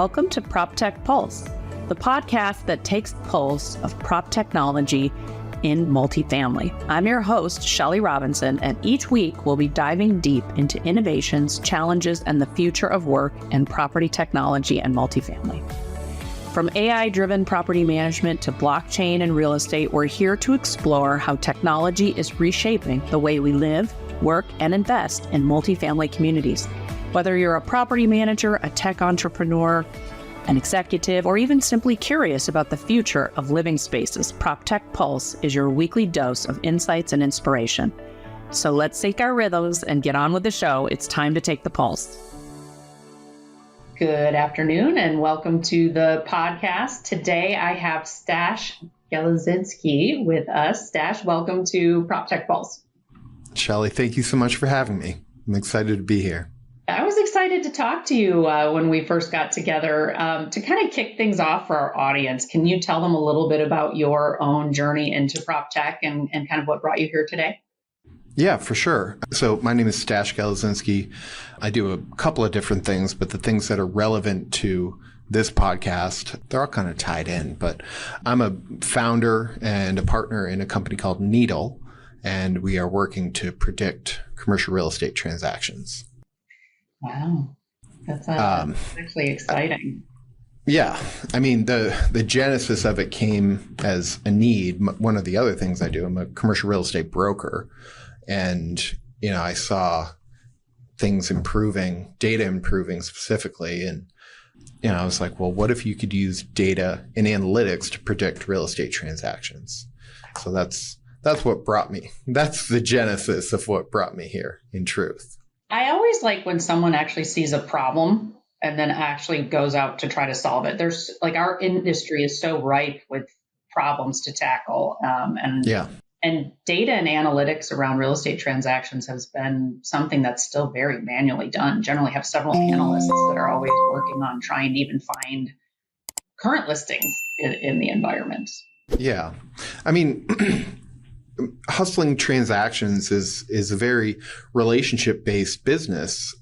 Welcome to PropTech Pulse, the podcast that takes the pulse of prop technology in multifamily. I'm your host, Shelly Robinson, and each week we'll be diving deep into innovations, challenges, and the future of work in property technology and multifamily. From AI-driven property management to blockchain and real estate, we're here to explore how technology is reshaping the way we live, work, and invest in multifamily communities. Whether you're a property manager, a tech entrepreneur, an executive, or even simply curious about the future of living spaces, PropTech Pulse is your weekly dose of insights and inspiration. So let's sync our rhythms and get on with the show. It's time to take the pulse. Good afternoon and welcome to the podcast. Today I have Stash Geleszinski with us. Stash, welcome to PropTech Pulse. Shelly, thank you so much for having me. I'm excited to be here. I was excited to talk to you when we first got together. To kind of kick things off for our audience, can you tell them a little bit about your own journey into PropTech and kind of what brought you here today? Yeah, for sure. So my name is Stash Geleszinski. I do a couple of different things, but the things that are relevant to this podcast, they're all kind of tied in. But I'm a founder and a partner in a company called Needle, and we are working to predict commercial real estate transactions. Wow. That's actually exciting. Yeah. I mean, the genesis of it came as a need. One of the other things I do, I'm a commercial real estate broker. And, I saw things improving, data improving specifically. And, I was like, well, what if you could use data and analytics to predict real estate transactions? So that's what brought me. That's the genesis of what brought me here, in truth. I always like when someone actually sees a problem and then actually goes out to try to solve it. There's our industry is so ripe with problems to tackle. And data and analytics around real estate transactions has been something that's still very manually done. Generally have several analysts that are always working on trying to even find current listings in the environment. Yeah. I mean, hustling transactions is a very relationship-based business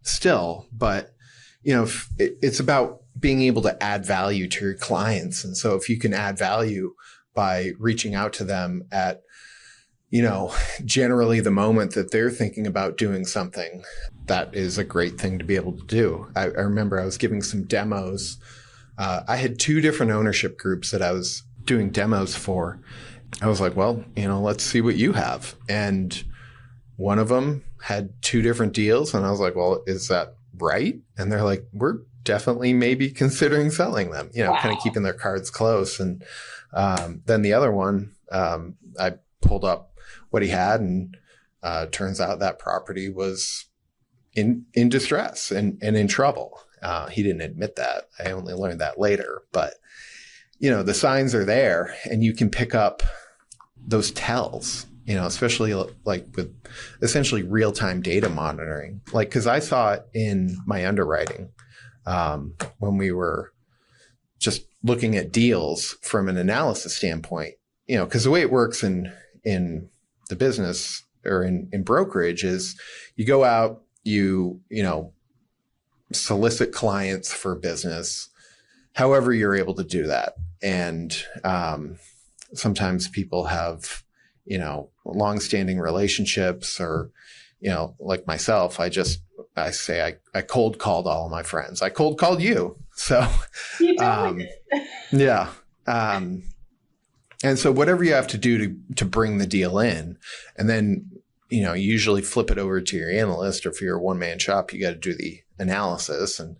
still, but it's about being able to add value to your clients. And so if you can add value by reaching out to them at generally the moment that they're thinking about doing something, that is a great thing to be able to do. I remember I was giving some demos. I had two different ownership groups that I was doing demos for. I was like, well, let's see what you have. And one of them had two different deals. And I was like, well, is that right? And they're like, we're definitely maybe considering selling them, Wow. Kind of keeping their cards close. And then the other one, I pulled up what he had, and turns out that property was in distress and in trouble. He didn't admit that. I only learned that later. But, the signs are there, and you can pick up those tells, especially like with essentially real-time data monitoring. Because I saw it in my underwriting when we were just looking at deals from an analysis standpoint, because the way it works in the business or in brokerage is you go out, you solicit clients for business, however you're able to do that. And sometimes people have, longstanding relationships, or, like myself, I cold called all of my friends. I cold called you. So, You totally did. yeah. And so whatever you have to do to bring the deal in, and then, you usually flip it over to your analyst, or if you're a one-man shop, you got to do the analysis. And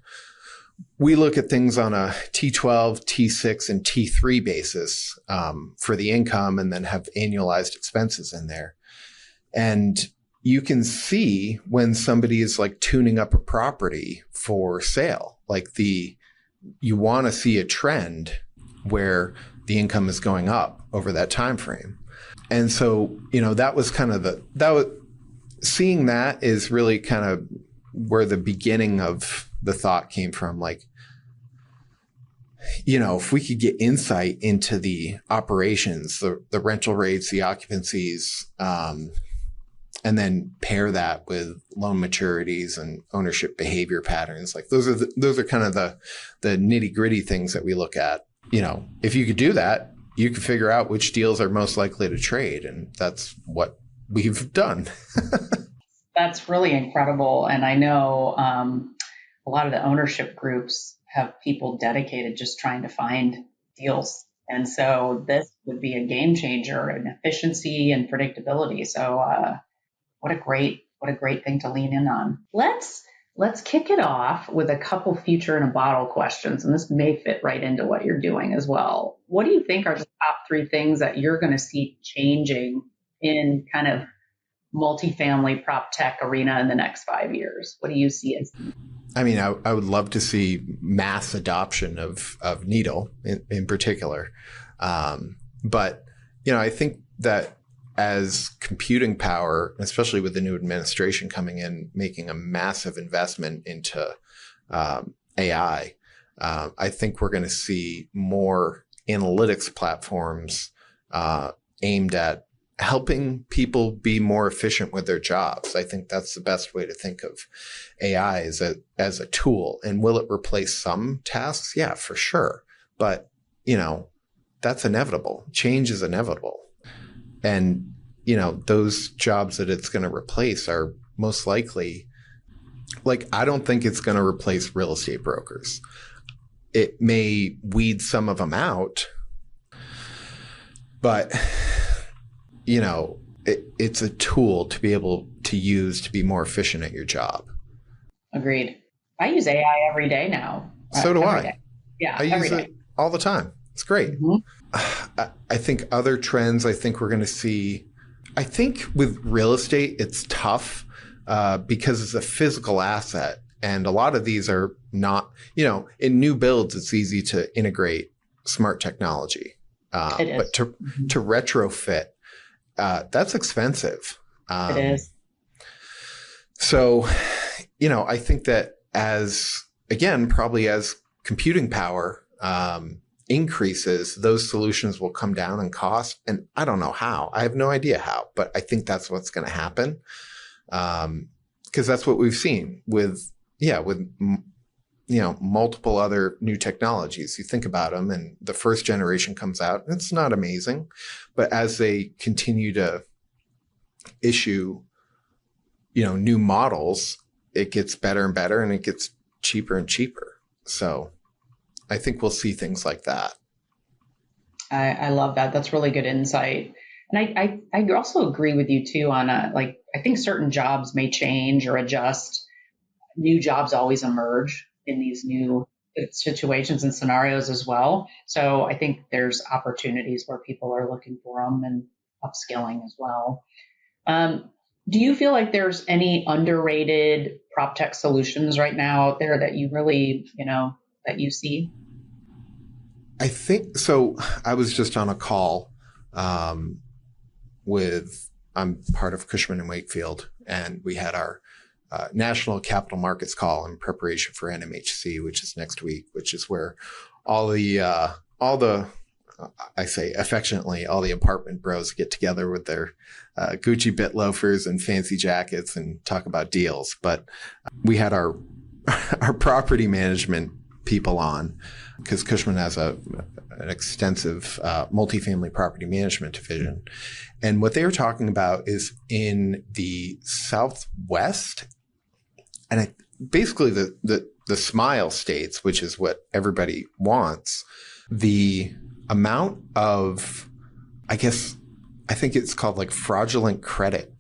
we look at things on a T12, T6, and T3 basis for the income, and then have annualized expenses in there. And you can see when somebody is tuning up a property for sale, you want to see a trend where the income is going up over that time frame. And so, that was kind of seeing that is really kind of where the beginning of the thought came from. If we could get insight into the operations, the rental rates, the occupancies, and then pair that with loan maturities and ownership behavior patterns. Like those are kind of the nitty gritty things that we look at. If you could do that, you could figure out which deals are most likely to trade. And that's what we've done. That's really incredible. And I know a lot of the ownership groups have people dedicated just trying to find deals. And so this would be a game changer in efficiency and predictability. So what a great thing to lean in on. Let's kick it off with a couple future in a bottle questions. And this may fit right into what you're doing as well. What do you think are the top 3 things that you're going to see changing in kind of multifamily prop tech arena in the next 5 years? What do you see as? I mean, I would love to see mass adoption of Needle in particular. But, I think that as computing power, especially with the new administration coming in, making a massive investment into AI, I think we're going to see more analytics platforms aimed at helping people be more efficient with their jobs. I think that's the best way to think of AI as a tool. And will it replace some tasks? Yeah, for sure. But, that's inevitable. Change is inevitable. And, those jobs that it's going to replace are most likely, I don't think it's going to replace real estate brokers. It may weed some of them out, but it's a tool to be able to use to be more efficient at your job. Agreed. I use AI every day now. So do I. Day. Yeah, I use it all the time. It's great. Mm-hmm. I think other trends, I think we're going to see, I think with real estate, it's tough because it's a physical asset. And a lot of these are not, in new builds, it's easy to integrate smart technology. But to retrofit, that's expensive. It is. So, I think that probably as computing power increases, those solutions will come down in cost. And I don't know how. I have no idea how, but I think that's what's going to happen. Because that's what we've seen with multiple other new technologies. You think about them and the first generation comes out and it's not amazing, but as they continue to issue, new models, it gets better and better and it gets cheaper and cheaper. So I think we'll see things like that. I love that. That's really good insight. And I also agree with you too on I think certain jobs may change or adjust. New jobs always emerge in these new situations and scenarios as well. So I think there's opportunities where people are looking for them and upskilling as well. Do you feel like there's any underrated prop tech solutions right now out there that you really, that you see? I think so. I was just on a call I'm part of Cushman & Wakefield, and we had our National Capital Markets call in preparation for NMHC, which is next week, which is where all the I say affectionately, all the apartment bros get together with their Gucci bit loafers and fancy jackets and talk about deals. But we had our property management people on because Cushman has an extensive multifamily property management division. And what they were talking about is in the Southwest, and basically the smile states, which is what everybody wants, the amount of, I think it's called fraudulent credit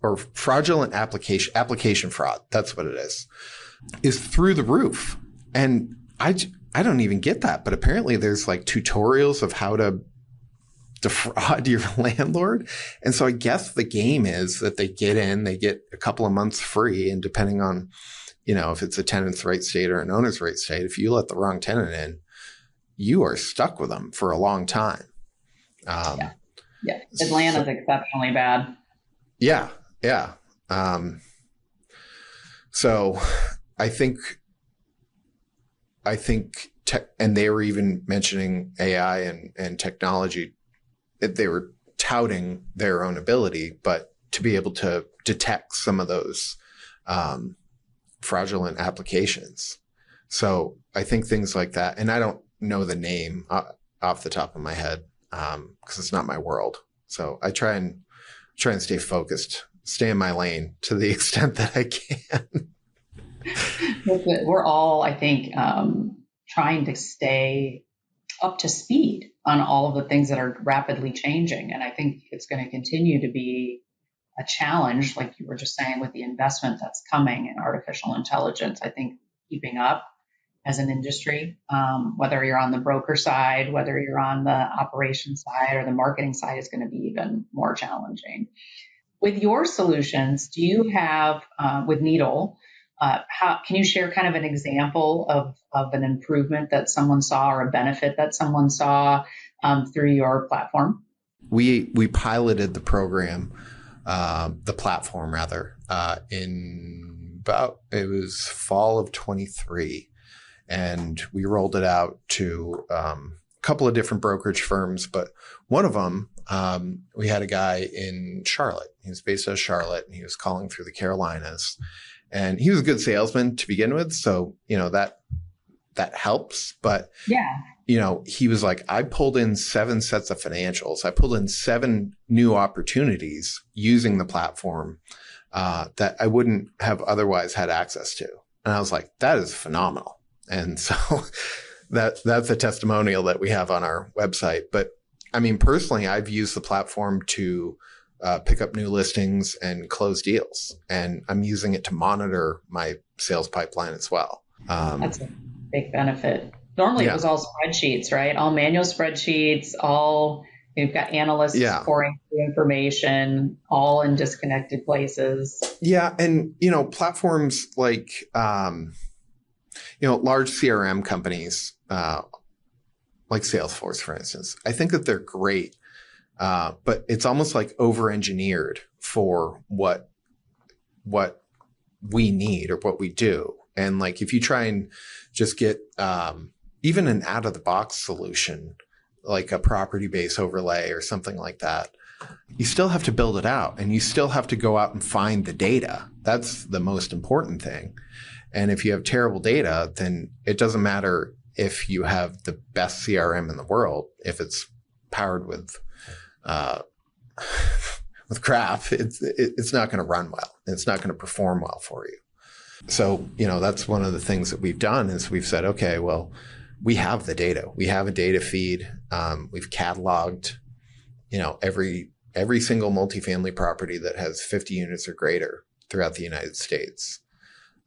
or fraudulent application fraud. That's what it is through the roof. And I don't even get that, but apparently there's tutorials of how to defraud your landlord. And so I guess the game is that they get a couple of months free. And depending on, if it's a tenant's right state or an owner's right state, if you let the wrong tenant in, you are stuck with them for a long time. Yeah. Atlanta's exceptionally bad. Yeah. Yeah. So I think and they were even mentioning AI and technology. They were touting their own ability, but to be able to detect some of those fraudulent applications. So I think things like that, and I don't know the name off the top of my head because it's not my world. So I try and stay focused, stay in my lane to the extent that I can. We're all, I think, trying to stay up to speed on all of the things that are rapidly changing. And I think it's going to continue to be a challenge, like you were just saying, with the investment that's coming in artificial intelligence. I think keeping up as an industry, whether you're on the broker side, whether you're on the operations side or the marketing side, is going to be even more challenging. With your solutions, do you have, with Needle, how can you share kind of an example of an improvement that someone saw or a benefit that someone saw through your platform? We piloted the program, the platform rather, in it was fall of 23. And we rolled it out to a couple of different brokerage firms, but one of them, we had a guy in Charlotte. He was based out of Charlotte, and he was calling through the Carolinas. And he was a good salesman to begin with, so that helps. But he was like, I pulled in 7 sets of financials. I pulled in 7 new opportunities using the platform that I wouldn't have otherwise had access to. And I was like, that is phenomenal. And so that's a testimonial that we have on our website. But I mean, personally, I've used the platform to pick up new listings and close deals. And I'm using it to monitor my sales pipeline as well. That's a big benefit. Normally it was all spreadsheets, right? All manual spreadsheets, you've got analysts pouring through information, all in disconnected places. Yeah. And, platforms like, large CRM companies, like Salesforce, for instance, I think that they're great. But it's almost like over-engineered for what we need or what we do. And like, if you try and just get even an out-of-the-box solution, like a property-based overlay or something like that, you still have to build it out, and you still have to go out and find the data. That's the most important thing. And if you have terrible data, then it doesn't matter if you have the best CRM in the world. If it's powered with crap, it's not going to run well. It's not going to perform well for you. So, that's one of the things that we've done is we've said, okay, well, we have the data. We have a data feed. We've cataloged, every single multifamily property that has 50 units or greater throughout the United States.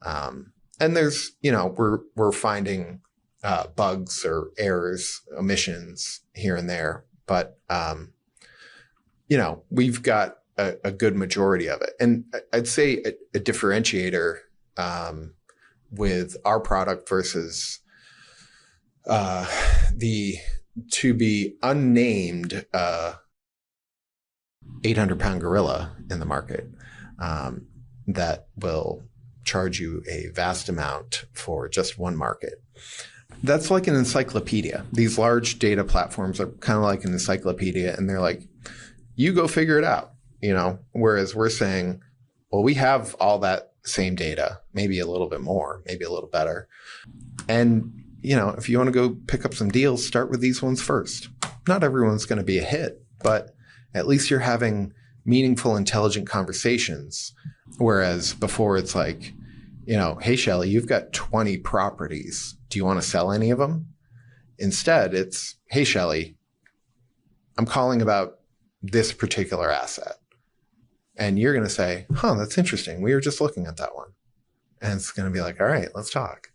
And there's, we're finding bugs or errors, omissions here and there, but we've got a good majority of it. And I'd say a differentiator with our product versus the to be unnamed 800-pound gorilla in the market that will charge you a vast amount for just one market. That's like an encyclopedia. These large data platforms are kind of like an encyclopedia, and they're like, you go figure it out, whereas we're saying, well, we have all that same data, maybe a little bit more, maybe a little better. And, if you want to go pick up some deals, start with these ones first. Not everyone's going to be a hit, but at least you're having meaningful, intelligent conversations. Whereas before it's like, hey, Shelly, you've got 20 properties. Do you want to sell any of them? Instead, it's, hey, Shelly, I'm calling about this particular asset. And you're going to say, that's interesting. We were just looking at that one. And it's going to be like, all right, let's talk.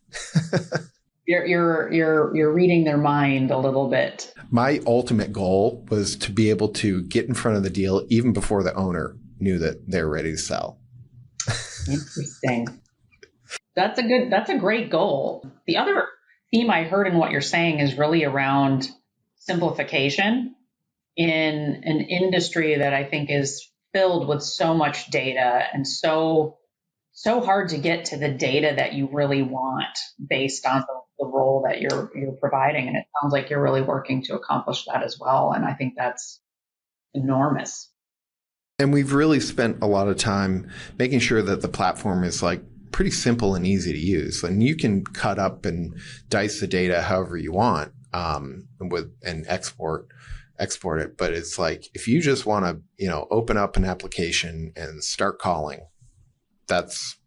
You're reading their mind a little bit. My ultimate goal was to be able to get in front of the deal even before the owner knew that they're ready to sell. Interesting. That's a great goal. The other theme I heard in what you're saying is really around simplification in an industry that I think is filled with so much data and so hard to get to the data that you really want based on the role that you're providing. And it sounds like you're really working to accomplish that as well. And I think that's enormous. And we've really spent a lot of time making sure that the platform is like pretty simple and easy to use. And you can cut up and dice the data however you want, and export it. But it's like, if you just want to, open up an application and start calling, that's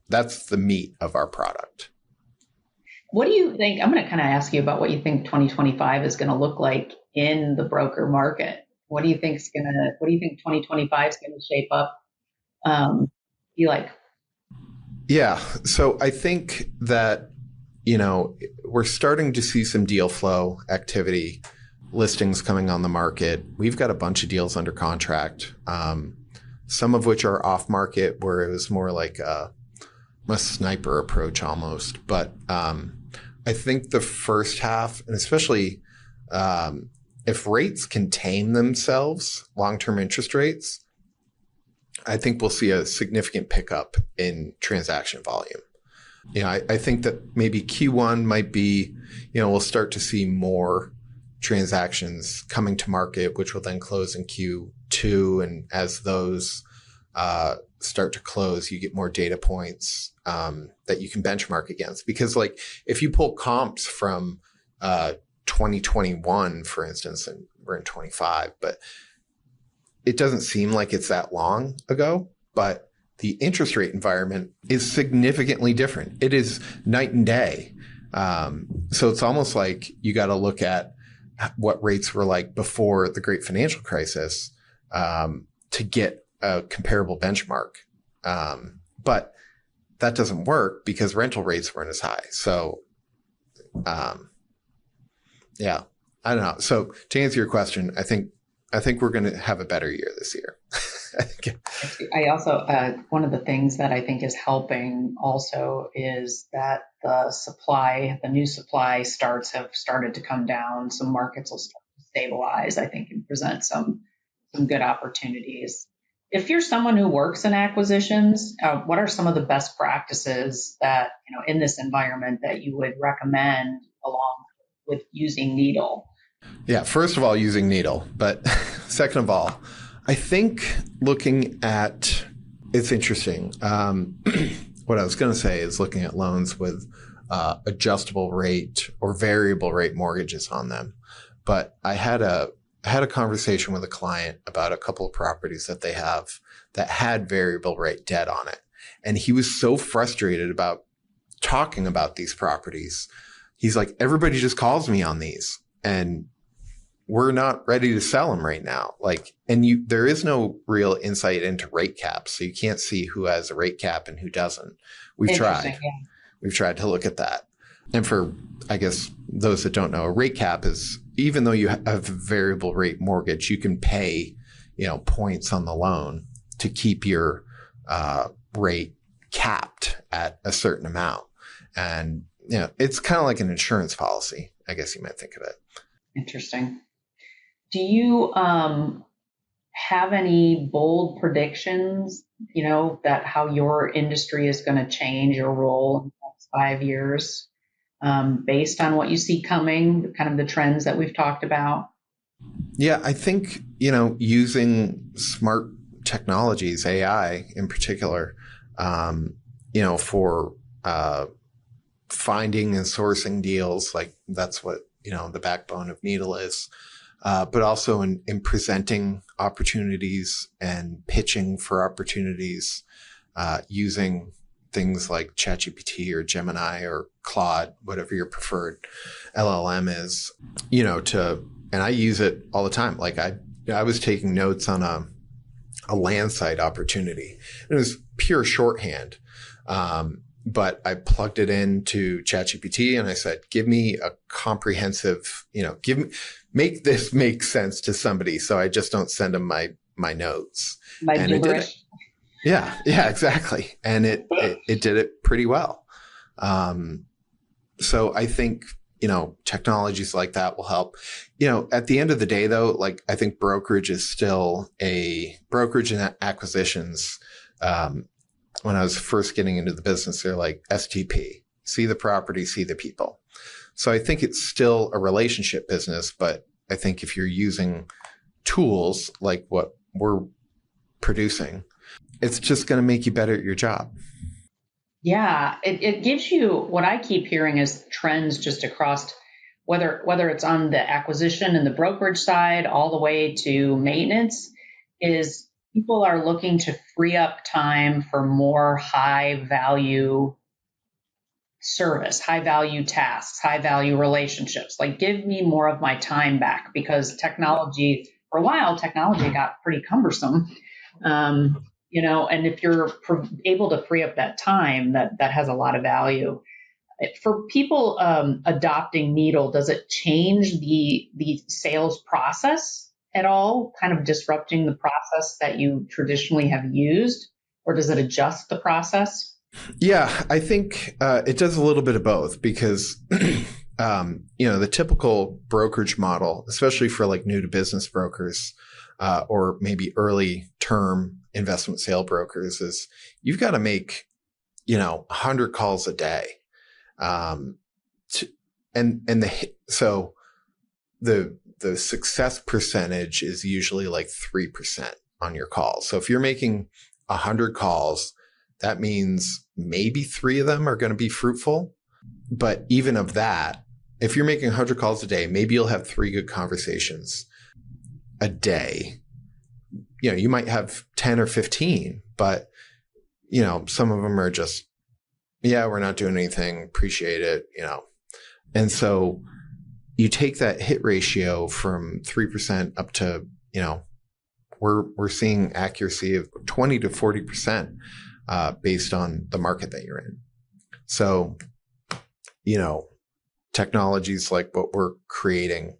the meat of our product. What do you think? I'm going to kind of ask you about what you think 2025 is going to look like in the broker market. What do you think 2025 is going to shape up? Be like? Yeah. So I think that, we're starting to see some deal flow activity, listings coming on the market. We've got a bunch of deals under contract, some of which are off market, where it was more like a sniper approach almost. But I think the first half, and especially if rates can tame themselves, long-term interest rates, I think we'll see a significant pickup in transaction volume. I think that maybe Q1 might be, we'll start to see more transactions coming to market, which will then close in Q2. And as those start to close, you get more data points that you can benchmark against. Because like if you pull comps from 2021, for instance, and we're in 25, but it doesn't seem like it's that long ago, but the interest rate environment is significantly different. It is night and day. So it's almost like you got to look at what rates were like before the great financial crisis to get a comparable benchmark. But that doesn't work because rental rates weren't as high. So, yeah, I don't know. So to answer your question, I think we're going to have a better year this year. I also, one of the things that I think is helping also is that the new supply starts have started to come down. Some markets will start to stabilize, I think, and present some good opportunities. If you're someone who works in acquisitions, what are some of the best practices that, in this environment that you would recommend along with using Needle? Yeah, first of all, using Needle. But second of all, I think it's interesting. What I was going to say is looking at loans with adjustable rate or variable rate mortgages on them. But I had a conversation with a client about a couple of properties that they have that had variable rate debt on it. And he was so frustrated about talking about these properties. He's like, everybody just calls me on these and we're not ready to sell them right now. There is no real insight into rate caps. So you can't see who has a rate cap and who doesn't. We've tried to look at that. And for, I guess, those that don't know, a rate cap is, even though you have a variable rate mortgage, you can pay, points on the loan to keep your rate capped at a certain amount. And, it's kind of like an insurance policy, I guess you might think of it. Interesting. Do you have any bold predictions, that how your industry is going to change your role in the next 5 years? Based on what you see coming, kind of the trends that we've talked about? Yeah, I think, using smart technologies, AI in particular, for finding and sourcing deals, like that's what, the backbone of Needle is, but also in presenting opportunities and pitching for opportunities, using things like ChatGPT or Gemini or Claude, whatever your preferred LLM is, and I use it all the time. Like I was taking notes on a land site opportunity. It was pure shorthand. But I plugged it into ChatGPT and I said, give me a comprehensive, make this make sense to somebody. So I just don't send them my notes. And it did it. Yeah, exactly. And it did it pretty well. So I think, technologies like that will help. At the end of the day, though, I think brokerage and acquisitions, when I was first getting into the business, they're like STP, see the property, see the people. So I think it's still a relationship business, but I think if you're using tools like what we're producing, it's just going to make you better at your job. Yeah, it gives you, what I keep hearing is trends just across, whether it's on the acquisition and the brokerage side all the way to maintenance, is people are looking to free up time for more high value service, high value tasks, high value relationships. Like, give me more of my time back, because technology, for a while, technology got pretty cumbersome. And if you're able to free up that time, that has a lot of value. For people adopting Needle, does it change the sales process at all, kind of disrupting the process that you traditionally have used, or does it adjust the process? Yeah, I think it does a little bit of both, because the typical brokerage model, especially for like new to business brokers or maybe early term investment sale brokers, is you've got to make 100 calls a day, so the success percentage is usually like 3% on your calls. So if you're making 100 calls, that means maybe 3 of them are going to be fruitful. But even of that, if you're making 100 calls a day, maybe you'll have 3 good conversations a day. You might have 10 or 15, but some of them are just, we're not doing anything, appreciate it, And so you take that hit ratio from 3% up to, we're seeing accuracy of 20 to 40% based on the market that you're in. So, technologies like what we're creating,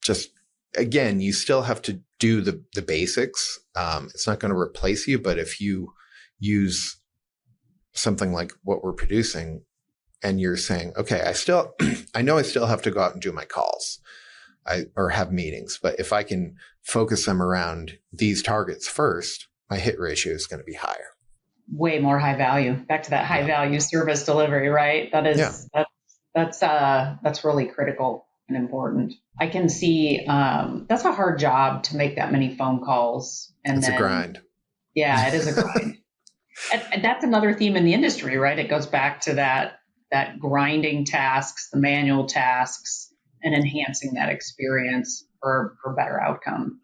just again, you still have to do the basics. It's not going to replace you, but if you use something like what we're producing and you're saying, okay, I know I still have to go out and do my calls or have meetings, but if I can focus them around these targets first, my hit ratio is going to be higher. Way more high value. Back to that high value service delivery, right? That is, that's really critical and important. I can see that's a hard job to make that many phone calls. It's a grind. Yeah, it is a grind. And that's another theme in the industry, right? It goes back to that grinding tasks, the manual tasks, and enhancing that experience for better outcome.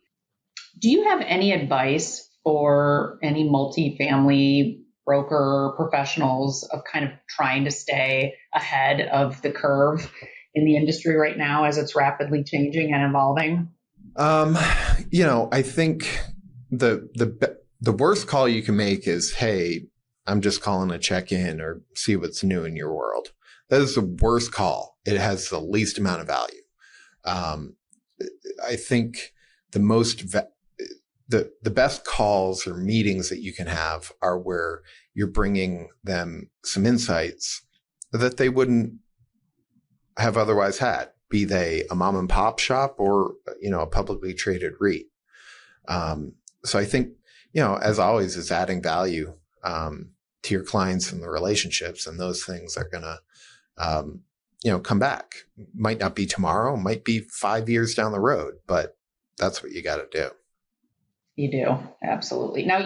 Do you have any advice for any multifamily broker professionals of kind of trying to stay ahead of the curve in the industry right now as it's rapidly changing and evolving? I think the worst call you can make is, hey, I'm just calling to check in or see what's new in your world. That is the worst call. It has the least amount of value. I think the best calls or meetings that you can have are where you're bringing them some insights that they wouldn't have otherwise had, be they a mom and pop shop or, a publicly traded REIT. So I think, as always, it's adding value to your clients and the relationships, and those things are going to, come back. Might not be tomorrow, might be 5 years down the road, but that's what you got to do. You do. Absolutely. Now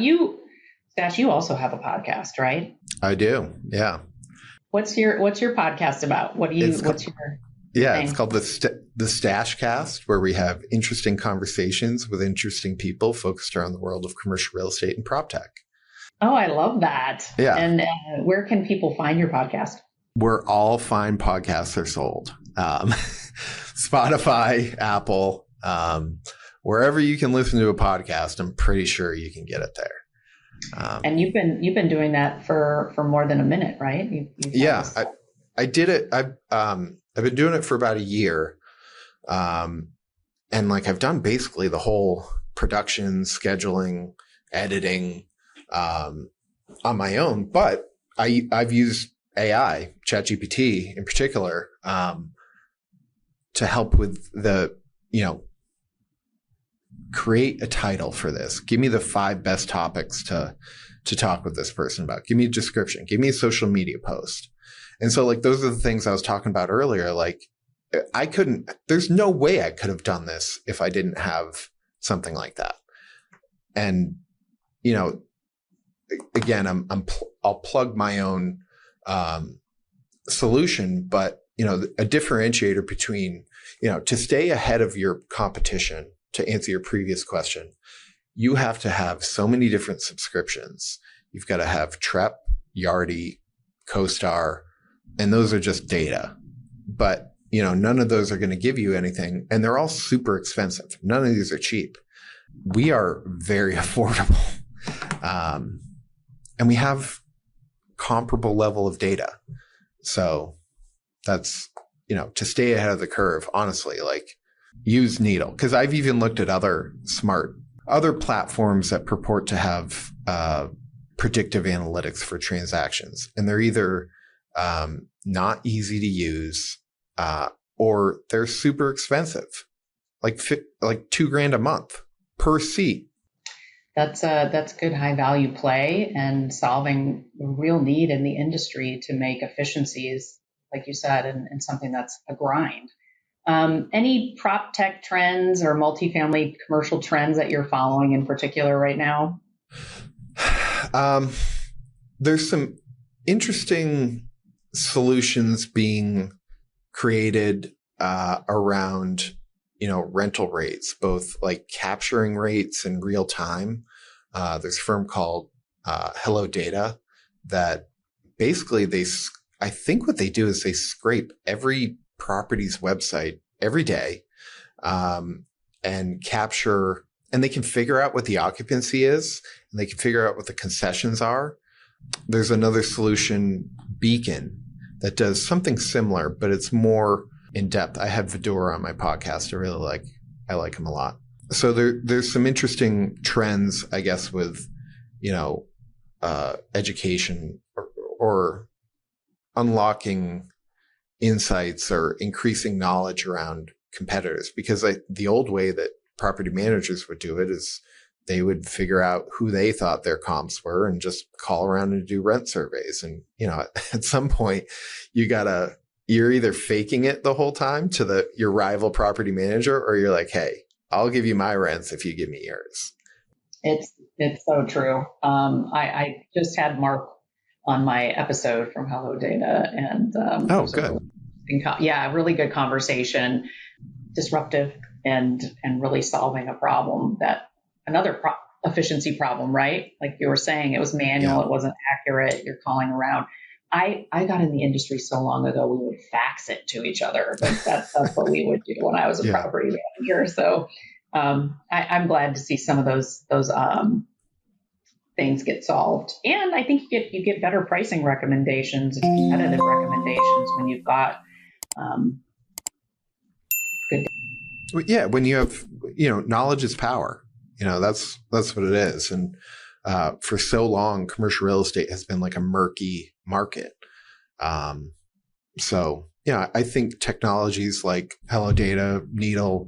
Stash, you also have a podcast, right? I do. Yeah. What's your podcast about? It's called the Stash Cast, where we have interesting conversations with interesting people focused around the world of commercial real estate and PropTech. Oh, I love that. Yeah. And where can people find your podcast? Where all fine podcasts are sold. Spotify, Apple, wherever you can listen to a podcast, I'm pretty sure you can get it there. And you've been doing that for more than a minute, right? I did it. I've been doing it for about a year. And I've done basically the whole production, scheduling, editing, on my own, but I've used AI, ChatGPT in particular, to help with create a title for this. Give me the 5 best topics to talk with this person about. Give me a description. Give me a social media post. And so those are the things I was talking about earlier. There's no way I could have done this if I didn't have something like that. And, you know, again, I'll plug my own solution, but, you know, a differentiator between, you know, to stay ahead of your competition, to answer your previous question, you have to have so many different subscriptions. You've got to have Trep, Yardi, CoStar, and those are just data. But, you know, none of those are going to give you anything, and they're all super expensive. None of these are cheap. We are very affordable. And we have comparable level of data. So that's, you know, to stay ahead of the curve, honestly, like use Needle. Because I've even looked at other platforms that purport to have predictive analytics for transactions. And they're either not easy to use or they're super expensive, like $2,000 a month per seat. That's good high value play and solving a real need in the industry to make efficiencies, like you said, and something that's a grind. Any prop tech trends or multifamily commercial trends that you're following in particular right now? There's some interesting solutions being created around, you know, rental rates, both like capturing rates in real time. There's a firm called Hello Data that basically I think what they do is they scrape every property's website every day and capture, and they can figure out what the occupancy is, and they can figure out what the concessions are. There's another solution, Beacon, that does something similar, but it's more in depth. I had Vidor on my podcast. I like him a lot. So there's some interesting trends, I guess, with, you know, education or unlocking insights or increasing knowledge around competitors. Because the old way that property managers would do it is they would figure out who they thought their comps were and just call around and do rent surveys. And, you know, at some point you're either faking it the whole time to your rival property manager, or you're like, hey, I'll give you my rents if you give me yours. It's so true. I just had Mark on my episode from Hello Data, and good. Really good conversation, disruptive and really solving a problem another efficiency problem, right? Like you were saying, it was manual, It wasn't accurate. You're calling around. I got in the industry so long ago, we would fax it to each other. Like that's what we would do when I was a property manager. So I'm glad to see some of those things get solved. And I think you get better pricing recommendations, competitive recommendations when you've got good. Yeah, when you have, you know, knowledge is power. You know, that's what it is. And for so long, commercial real estate has been like a murky market. So, yeah, I think technologies like Hello Data, Needle,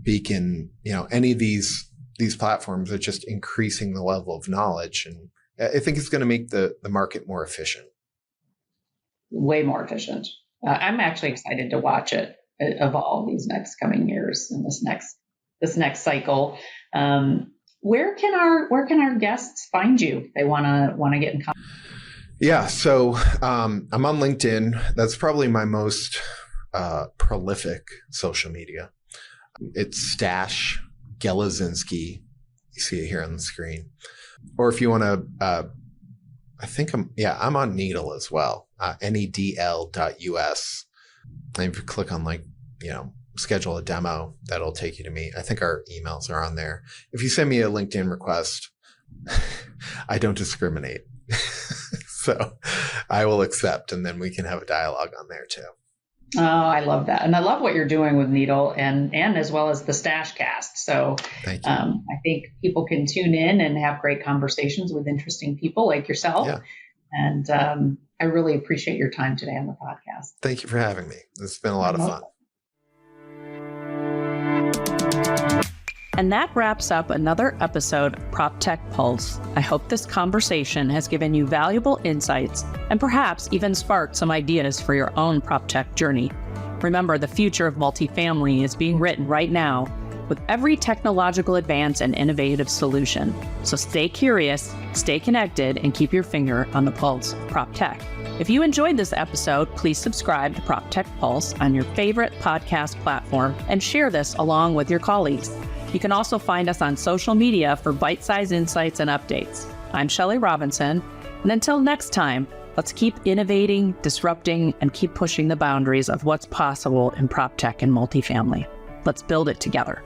Beacon, you know, any of these platforms are just increasing the level of knowledge. And I think it's going to make the market more efficient. Way more efficient. I'm actually excited to watch it evolve these next coming years in this next cycle. Where can our guests find you if they want to get in contact? Yeah, so I'm on LinkedIn. That's probably my most prolific social media. It's Stash Geleszinski. You see it here on the screen. Or if you want to, I'm on Needle as well. nedl.us. And if you click on schedule a demo, that'll take you to me. I think our emails are on there. If you send me a LinkedIn request, I don't discriminate. So I will accept, and then we can have a dialogue on there too. Oh, I love that. And I love what you're doing with Needle and as well as the Stash Cast. So thank you. I think people can tune in and have great conversations with interesting people like yourself. Yeah. And I really appreciate your time today on the podcast. Thank you for having me. It's been a lot of fun. And that wraps up another episode of PropTech Pulse. I hope this conversation has given you valuable insights and perhaps even sparked some ideas for your own PropTech journey. Remember, the future of multifamily is being written right now, with every technological advance and innovative solution. So stay curious, stay connected, and keep your finger on the pulse of PropTech. If you enjoyed this episode, please subscribe to PropTech Pulse on your favorite podcast platform and share this along with your colleagues. You can also find us on social media for bite-sized insights and updates. I'm Shelley Robinson, and until next time, let's keep innovating, disrupting, and keep pushing the boundaries of what's possible in PropTech and multifamily. Let's build it together.